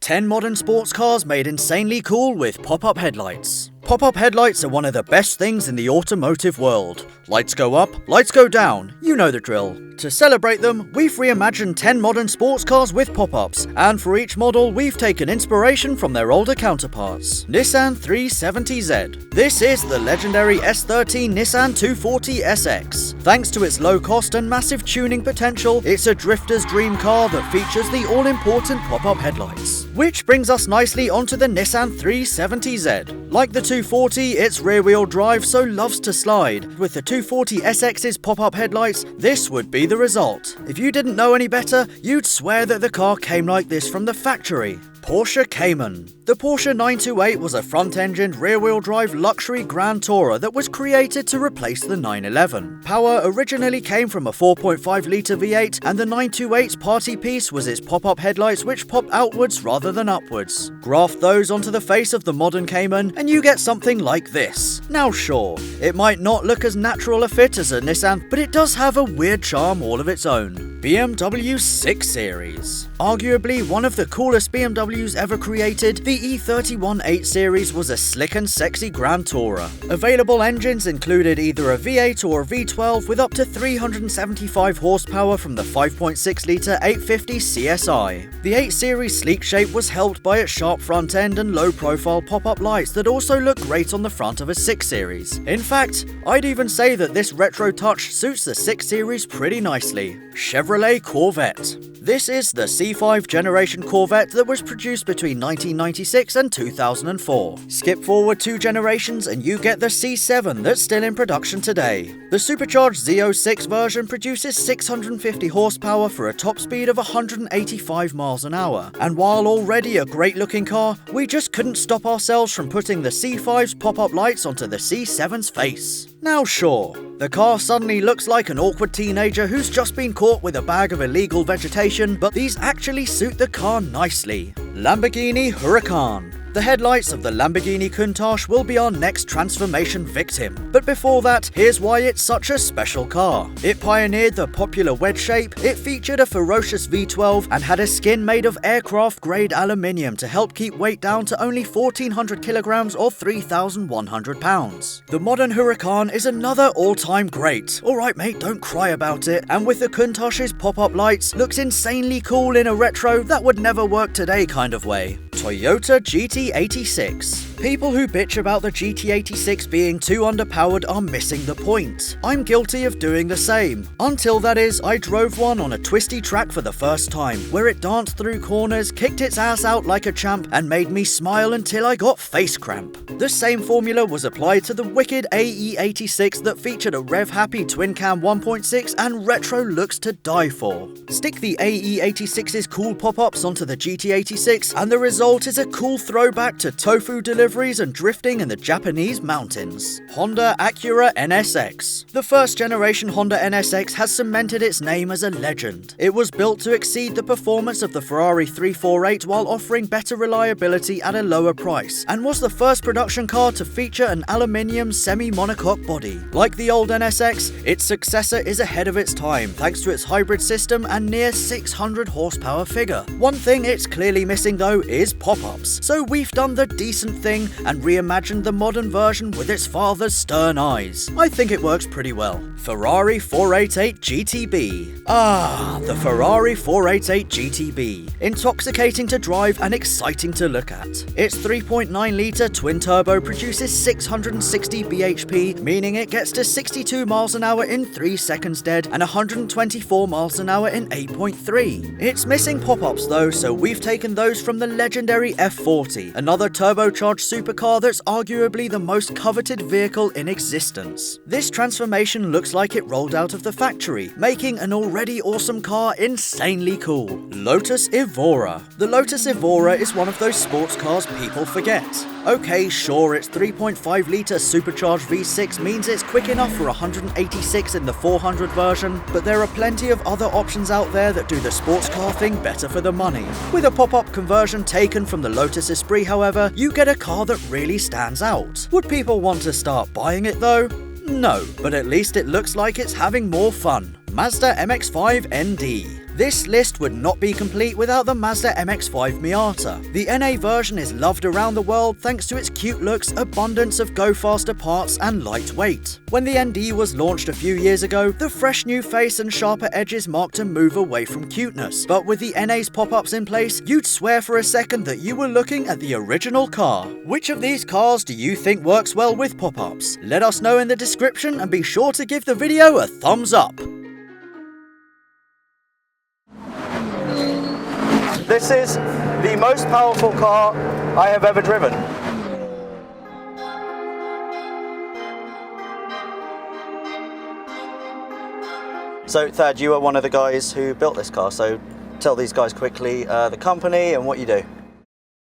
10 modern sports cars made insanely cool with pop-up headlights. Pop-up headlights are one of the best things in the automotive world. Lights go up, lights go down, you know the drill. To celebrate them, we've reimagined 10 modern sports cars with pop-ups, and for each model we've taken inspiration from their older counterparts. Nissan 370Z. This is the legendary S13 Nissan 240 SX. Thanks to its low cost and massive tuning potential, it's a drifter's dream car that features the all-important pop-up headlights. Which brings us nicely onto the Nissan 370Z. Like the 240, it's rear-wheel drive, so loves to slide. With the 240 SX's pop-up headlights, this would be the result. If you didn't know any better, you'd swear that the car came like this from the factory. Porsche Cayman. The Porsche 928 was a front-engined, rear-wheel drive luxury Grand Tourer that was created to replace the 911. Power originally came from a 4.5-litre V8, and the 928's party piece was its pop-up headlights which popped outwards rather than upwards. Graft those onto the face of the modern Cayman, and you get something like this. Now sure, it might not look as natural a fit as a Nissan, but it does have a weird charm all of its own. BMW 6 Series. Arguably one of the coolest BMWs ever created, the E31 8 Series was a slick and sexy Grand Tourer. Available engines included either a V8 or a V12 with up to 375 horsepower from the 5.6-litre 850 CSI. The 8 Series sleek shape was helped by its sharp front end and low-profile pop-up lights that also look great on the front of a 6 Series. In fact, I'd even say that this retro touch suits the 6 Series pretty nicely. Chevrolet Corvette. This is the C5 generation Corvette that was produced between 1996 and 2004. Skip forward 2 generations and you get the C7 that's still in production today. The supercharged Z06 version produces 650 horsepower for a top speed of 185 miles an hour. And while already a great looking car, we just couldn't stop ourselves from putting the C5's pop-up lights onto the C7's face. Now sure, the car suddenly looks like an awkward teenager who's just been caught with a bag of illegal vegetation, but these actually suit the car nicely. Lamborghini HURACAN. The headlights of the Lamborghini Countach will be our next transformation victim. But before that, here's why it's such a special car. It pioneered the popular wedge shape, it featured a ferocious V12, and had a skin made of aircraft-grade aluminium to help keep weight down to only 1,400 kilograms or 3,100 pounds. The modern HURACAN is another all-time great. Alright mate, don't cry about it. And with the Countach's pop-up lights, looks insanely cool in a retro that would never work today kind of way. Toyota GT86. People who bitch about the GT86 being too underpowered are missing the point. I'm guilty of doing the same. Until that is, I drove one on a twisty track for the first time, where it danced through corners, kicked its ass out like a champ, and made me smile until I got face cramp. The same formula was applied to the wicked AE86 that featured a rev-happy twin-cam 1.6 and retro looks to die for. Stick the AE86's cool pop-ups onto the GT86 and the result is a cool throwback to tofu deliveries and drifting in the Japanese mountains. Honda ACURA NSX. The first generation Honda NSX has cemented its name as a legend. It was built to exceed the performance of the Ferrari 348 while offering better reliability at a lower price, and was the first production car to feature an aluminium semi-monocoque body. Like the old NSX, its successor is ahead of its time thanks to its hybrid system and near 600 horsepower figure. One thing it's clearly missing though is pop-ups, so we've done the decent thing and reimagined the modern version with its father's stern eyes. I think it works pretty well. Ferrari 488 GTB. Ah, the Ferrari 488 GTB. Intoxicating to drive and exciting to look at. Its 3.9-litre twin-turbo produces 660 bhp, meaning it gets to 62 miles an hour in 3 seconds dead and 124 miles an hour in 8.3. It's missing pop-ups though, so we've taken those from the legendary F40, another turbocharged supercar that's arguably the most coveted vehicle in existence. This transformation looks like it rolled out of the factory, making an already awesome car insanely cool. Lotus EVORA. The Lotus EVORA is one of those sports cars people forget. Okay, sure, its 3.5-litre supercharged V6 means it's quick enough for 186 in the 400 version, but there are plenty of other options out there that do the sports car thing better for the money. With a pop-up conversion taken from the Lotus Esprit, however, you get a car that really stands out. Would people want to start buying it though? No, but at least it looks like it's having more fun. MAZDA MX-5 ND. This list would not be complete without the Mazda MX-5 Mk. The NA version is loved around the world thanks to its cute looks, abundance of go-faster parts and lightweight. When the ND was launched a few years ago, the fresh new face and sharper edges marked a move away from cuteness, but with the NA's pop-ups in place, you'd swear for a second that you were looking at the original car. Which of these cars do you think works well with pop-ups? Let us know in the description and be sure to give the video a thumbs up. This is the most powerful car I have ever driven. So Thad, you are one of the guys who built this car, so tell these guys quickly the company and what you do.